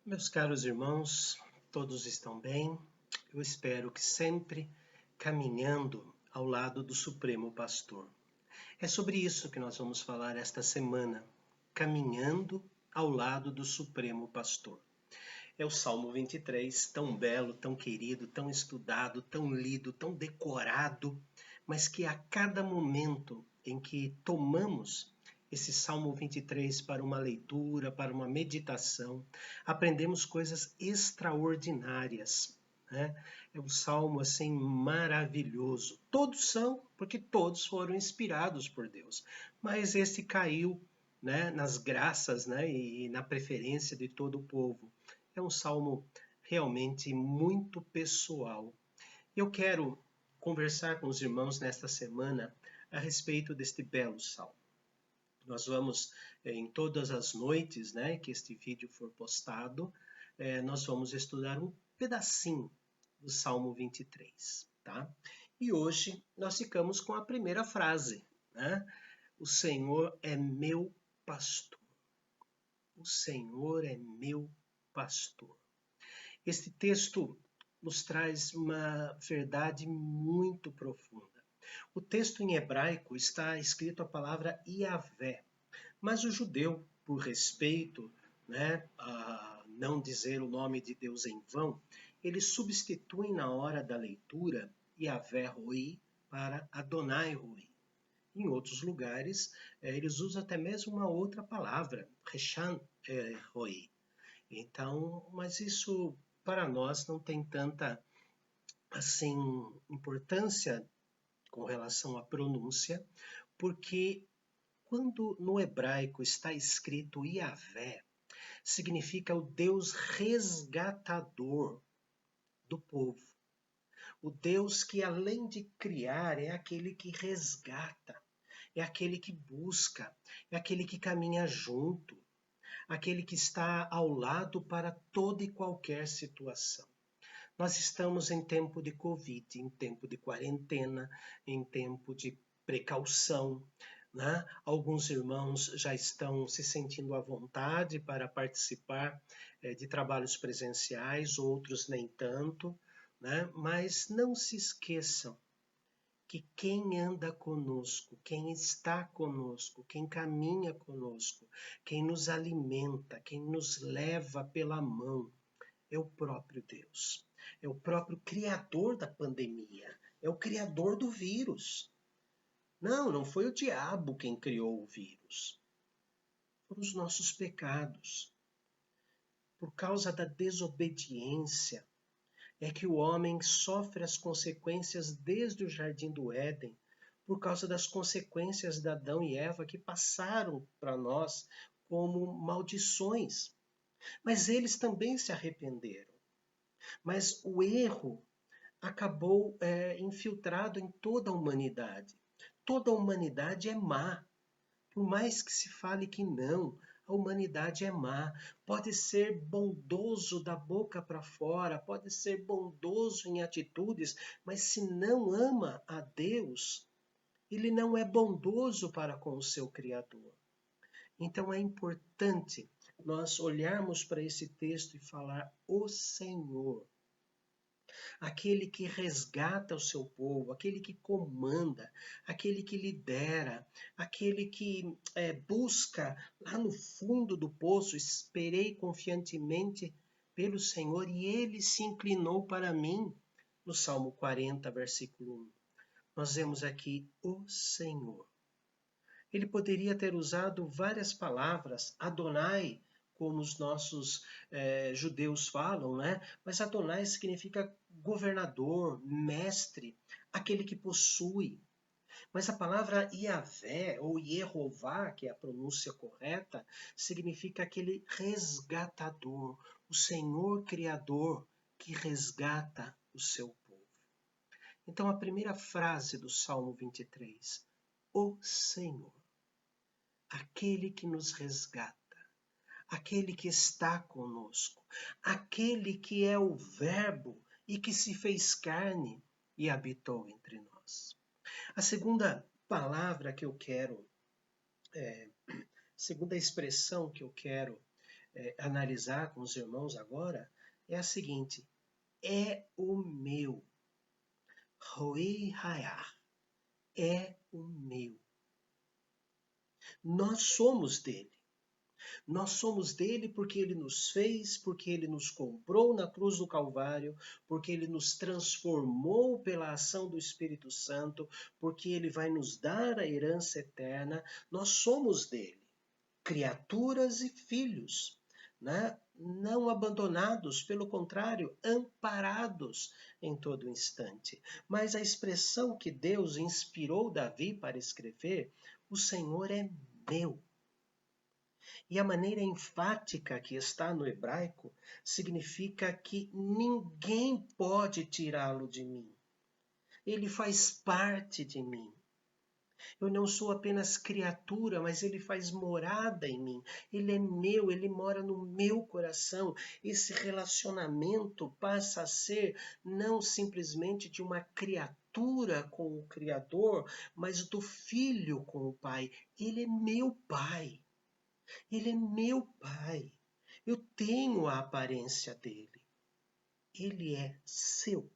Meus caros irmãos, todos estão bem? Eu espero que sempre caminhando ao lado do Supremo Pastor. É sobre isso que nós vamos falar esta semana, caminhando ao lado do Supremo Pastor. É o Salmo 23, tão belo, tão querido, tão estudado, tão lido, tão decorado, mas que a cada momento em que tomamos esse Salmo 23 para uma leitura, para uma meditação, aprendemos coisas extraordinárias. Né? É um salmo assim maravilhoso. Todos são, porque todos foram inspirados por Deus. Mas esse caiu, né, nas graças, né, e na preferência de todo o povo. É um salmo realmente muito pessoal. Eu quero conversar com os irmãos nesta semana a respeito deste belo salmo. Nós vamos, em todas as noites, né, que este vídeo for postado, nós vamos estudar um pedacinho do Salmo 23, tá? E hoje nós ficamos com a primeira frase, né? O Senhor é meu pastor. O Senhor é meu pastor. Este texto nos traz uma verdade muito profunda. O texto em hebraico está escrito a palavra Yahvé, mas o judeu, por respeito, né, a não dizer o nome de Deus em vão, eles substituem na hora da leitura Yahvé Roi para Adonai Roi. Em outros lugares, eles usam até mesmo uma outra palavra, Reshan Roi. Então, mas isso para nós não tem tanta assim importância com relação à pronúncia, porque quando no hebraico está escrito Yahvé, significa o Deus resgatador do povo. O Deus que, além de criar, é aquele que resgata, é aquele que busca, é aquele que caminha junto, aquele que está ao lado para toda e qualquer situação. Nós estamos em tempo de Covid, em tempo de quarentena, em tempo de precaução. Né? Alguns irmãos já estão se sentindo à vontade para participar de trabalhos presenciais, outros nem tanto. Né? Mas não se esqueçam que quem anda conosco, quem está conosco, quem caminha conosco, quem nos alimenta, quem nos leva pela mão, é o próprio Deus. É o próprio criador da pandemia. É o criador do vírus. Não foi o diabo quem criou o vírus. Foram os nossos pecados. Por causa da desobediência, é que o homem sofre as consequências desde o jardim do Éden, por causa das consequências de Adão e Eva que passaram para nós como maldições. Mas eles também se arrependeram. Mas o erro acabou infiltrado em toda a humanidade. Toda a humanidade é má. Por mais que se fale que não, a humanidade é má. Pode ser bondoso da boca para fora, pode ser bondoso em atitudes, mas se não ama a Deus, ele não é bondoso para com o seu Criador. Então é importante nós olharmos para esse texto e falar: o Senhor, aquele que resgata o seu povo, aquele que comanda, aquele que lidera, aquele que busca lá no fundo do poço. Esperei confiantemente pelo Senhor e ele se inclinou para mim. No Salmo 40, versículo 1. Nós vemos aqui o Senhor. Ele poderia ter usado várias palavras, Adonai, como os nossos judeus falam, né? Mas Adonai significa governador, mestre, aquele que possui. Mas a palavra Yahvé, ou Yehová, que é a pronúncia correta, significa aquele resgatador, o Senhor Criador que resgata o seu povo. Então a primeira frase do Salmo 23, o Senhor, aquele que nos resgata, aquele que está conosco, aquele que é o Verbo e que se fez carne e habitou entre nós. A segunda palavra que eu quero, segunda expressão que eu quero analisar com os irmãos agora é a seguinte: é o meu. Roi Hayar. É o meu. Nós somos dele. Nós somos dele porque ele nos fez, porque ele nos comprou na cruz do Calvário, porque ele nos transformou pela ação do Espírito Santo, porque ele vai nos dar a herança eterna. Nós somos dele, criaturas e filhos, né? Não abandonados, pelo contrário, amparados em todo instante. Mas a expressão que Deus inspirou Davi para escrever, o Senhor é meu. E a maneira enfática que está no hebraico significa que ninguém pode tirá-lo de mim. Ele faz parte de mim. Eu não sou apenas criatura, mas ele faz morada em mim. Ele é meu, ele mora no meu coração. Esse relacionamento passa a ser não simplesmente de uma criatura com o Criador, mas do filho com o Pai. Ele é meu Pai. Ele é meu Pai. Eu tenho a aparência dele. Ele é seu.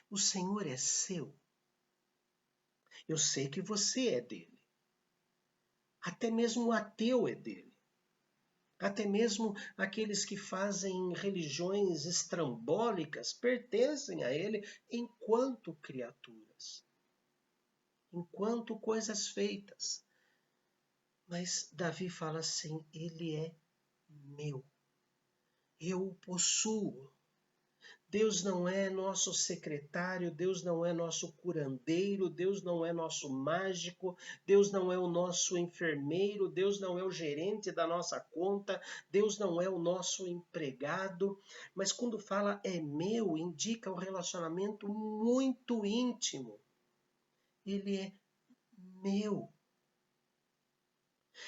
O Senhor é seu. Eu sei que você é dele. Até mesmo o ateu é dele. Até mesmo aqueles que fazem religiões estrambólicas pertencem a ele enquanto criaturas, enquanto coisas feitas. Mas Davi fala assim: ele é meu. Eu o possuo. Deus não é nosso secretário, Deus não é nosso curandeiro, Deus não é nosso mágico, Deus não é o nosso enfermeiro, Deus não é o gerente da nossa conta, Deus não é o nosso empregado. Mas quando fala é meu, indica um relacionamento muito íntimo. Ele é meu.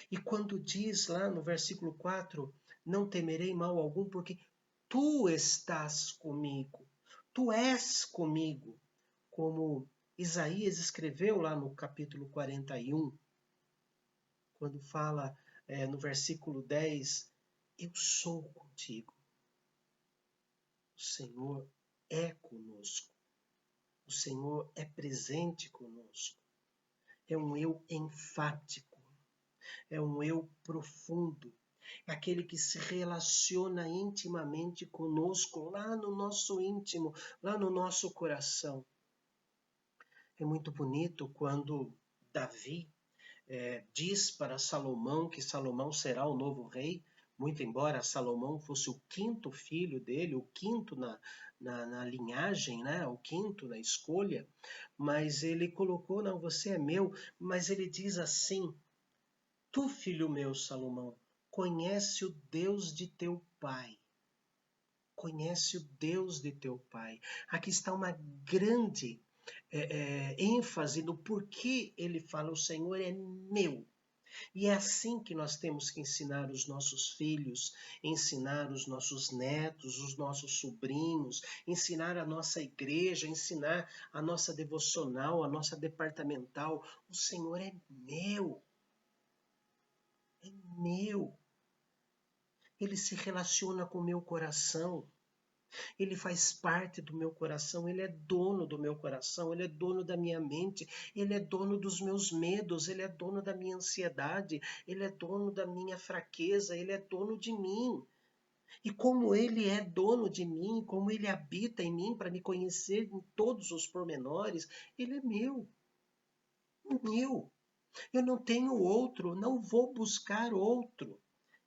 E quando diz lá no versículo 4, não temerei mal algum, porque tu estás comigo, tu és comigo, como Isaías escreveu lá no capítulo 41, quando fala no versículo 10, eu sou contigo. O Senhor é conosco, o Senhor é presente conosco. É um eu enfático, é um eu profundo, aquele que se relaciona intimamente conosco, lá no nosso íntimo, lá no nosso coração. É muito bonito quando Davi diz para Salomão que Salomão será o novo rei, muito embora Salomão fosse o quinto filho dele, o quinto na linhagem, né? O quinto na escolha, mas ele colocou, não, você é meu, mas ele diz assim: tu, filho meu, Salomão, conhece o Deus de teu pai. Conhece o Deus de teu pai. Aqui está uma grande ênfase no porquê ele fala: o Senhor é meu. E é assim que nós temos que ensinar os nossos filhos, ensinar os nossos netos, os nossos sobrinhos, ensinar a nossa igreja, ensinar a nossa devocional, a nossa departamental. O Senhor é meu. É meu. Ele se relaciona com o meu coração. Ele faz parte do meu coração, ele é dono do meu coração, ele é dono da minha mente, ele é dono dos meus medos, ele é dono da minha ansiedade, ele é dono da minha fraqueza, ele é dono de mim. E como ele é dono de mim, como ele habita em mim para me conhecer em todos os pormenores, ele é meu. Meu. Eu não tenho outro, não vou buscar outro.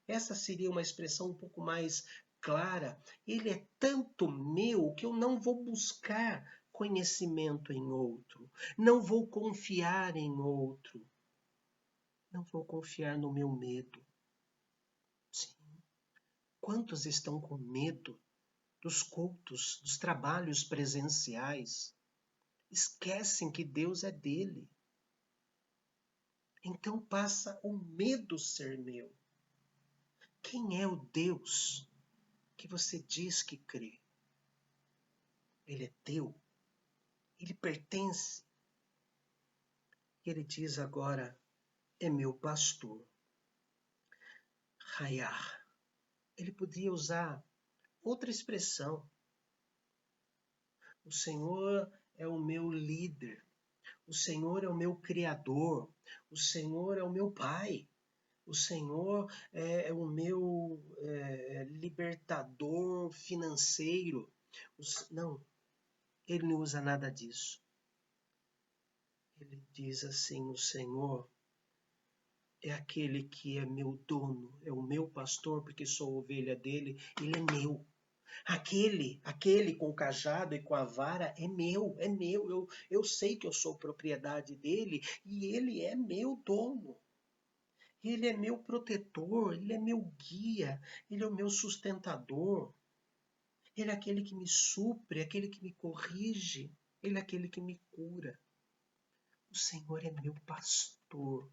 Essa seria uma expressão um pouco mais clara. Ele é tanto meu que eu não vou buscar conhecimento em outro. Não vou confiar em outro. Não vou confiar no meu medo. Sim. Quantos estão com medo dos cultos, dos trabalhos presenciais? Esquecem que Deus é dele. Então passa o medo ser meu. Quem é o Deus que você diz que crê? Ele é teu? Ele pertence? Ele diz agora, é meu pastor. Hayah. Ele podia usar outra expressão. O Senhor é o meu líder. O Senhor é o meu criador. O Senhor é o meu pai. O Senhor é o meu libertador financeiro. Não, ele não usa nada disso. Ele diz assim: o Senhor é aquele que é meu dono, é o meu pastor, porque sou ovelha dele, ele é meu. Aquele com o cajado e com a vara é meu, é meu. Eu sei que eu sou propriedade dele e ele é meu dono. Ele é meu protetor, ele é meu guia, ele é o meu sustentador. Ele é aquele que me supre, aquele que me corrige, ele é aquele que me cura. O Senhor é meu pastor.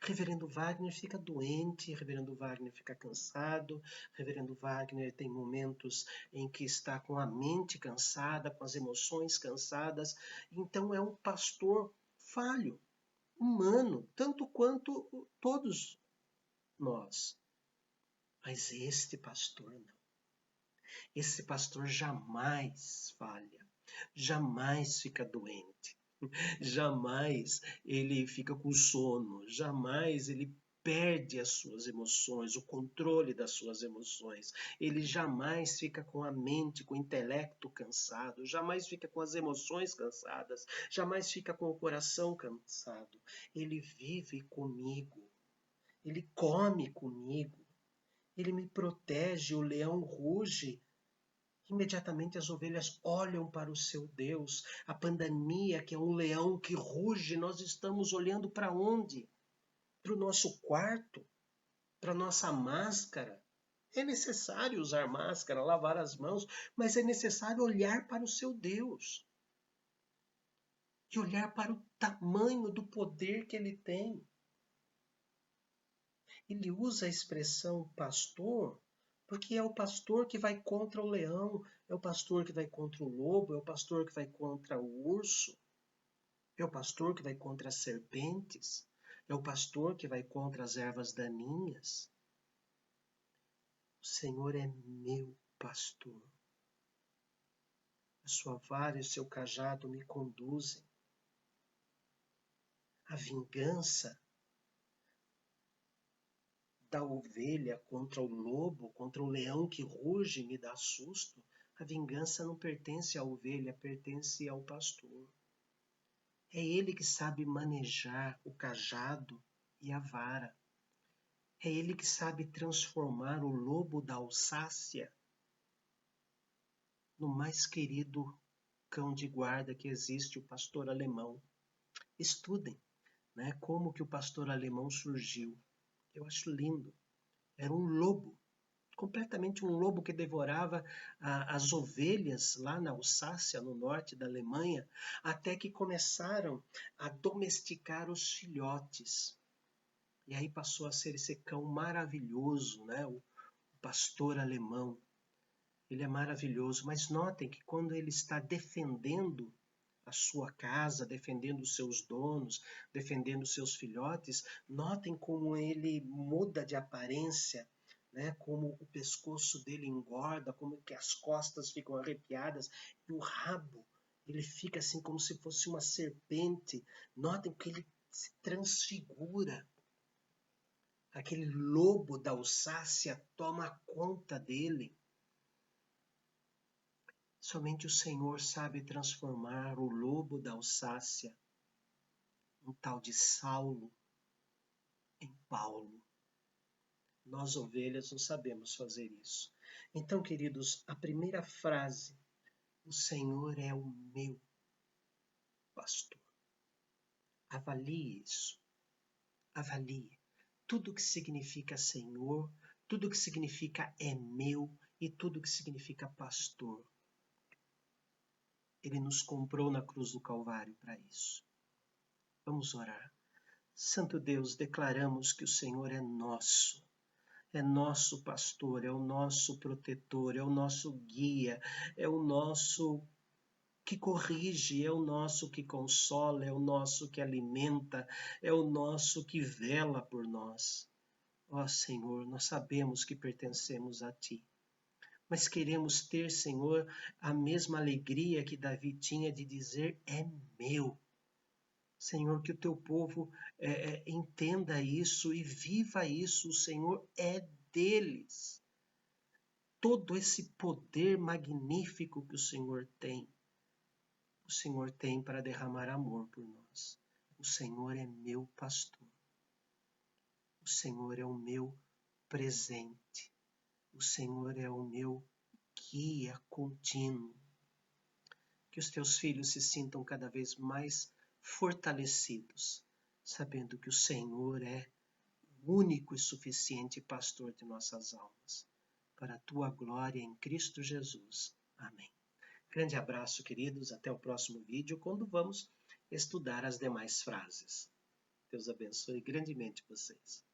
Reverendo Wagner fica doente, Reverendo Wagner fica cansado, Reverendo Wagner tem momentos em que está com a mente cansada, com as emoções cansadas. Então é um pastor falho, humano, tanto quanto todos nós. Mas este pastor não. Esse pastor jamais falha, jamais fica doente, jamais ele fica com sono, jamais ele perde as suas emoções, o controle das suas emoções. Ele jamais fica com a mente, com o intelecto cansado, jamais fica com as emoções cansadas, jamais fica com o coração cansado. Ele vive comigo, ele come comigo, ele me protege, o leão ruge. Imediatamente as ovelhas olham para o seu Deus. A pandemia, que é um leão que ruge, nós estamos olhando para onde? Para o nosso quarto? Para a nossa máscara? É necessário usar máscara, lavar as mãos, mas é necessário olhar para o seu Deus. E olhar para o tamanho do poder que ele tem. Ele usa a expressão pastor, porque é o pastor que vai contra o leão, é o pastor que vai contra o lobo, é o pastor que vai contra o urso, é o pastor que vai contra as serpentes, é o pastor que vai contra as ervas daninhas. O Senhor é meu pastor. A sua vara e o seu cajado me conduzem. A vingança da ovelha contra o lobo, contra o leão que ruge e me dá susto, a vingança não pertence à ovelha, pertence ao pastor. É ele que sabe manejar o cajado e a vara. É ele que sabe transformar o lobo da Alsácia no mais querido cão de guarda que existe, o pastor alemão. Estudem, né, como que o pastor alemão surgiu. Eu acho lindo. Era um lobo, completamente um lobo que devorava as ovelhas lá na Alsácia, no norte da Alemanha, até que começaram a domesticar os filhotes. E aí passou a ser esse cão maravilhoso, né? O pastor alemão. Ele é maravilhoso, mas notem que quando ele está defendendo a sua casa, defendendo os seus donos, defendendo os seus filhotes, notem como ele muda de aparência, né? Como o pescoço dele engorda, como que as costas ficam arrepiadas e o rabo, ele fica assim como se fosse uma serpente. Notem que ele se transfigura. Aquele lobo da Alsácia toma conta dele. Somente o Senhor sabe transformar o lobo da Alsácia, um tal de Saulo, em Paulo. Nós, ovelhas, não sabemos fazer isso. Então, queridos, a primeira frase, o Senhor é o meu pastor. Avalie isso. Avalie. Tudo que significa Senhor, tudo que significa é meu e tudo que significa pastor. Ele nos comprou na cruz do Calvário para isso. Vamos orar. Santo Deus, declaramos que o Senhor é nosso pastor, é o nosso protetor, é o nosso guia, é o nosso que corrige, é o nosso que consola, é o nosso que alimenta, é o nosso que vela por nós. Ó Senhor, nós sabemos que pertencemos a Ti, mas queremos ter, Senhor, a mesma alegria que Davi tinha de dizer: é meu. Senhor, que o Teu povo entenda isso e viva isso. O Senhor é deles. Todo esse poder magnífico que o Senhor tem para derramar amor por nós. O Senhor é meu pastor. O Senhor é o meu presente. O Senhor é o meu guia contínuo. Que os teus filhos se sintam cada vez mais fortalecidos, sabendo que o Senhor é o único e suficiente pastor de nossas almas. Para a tua glória em Cristo Jesus. Amém. Grande abraço, queridos. Até o próximo vídeo, quando vamos estudar as demais frases. Deus abençoe grandemente vocês.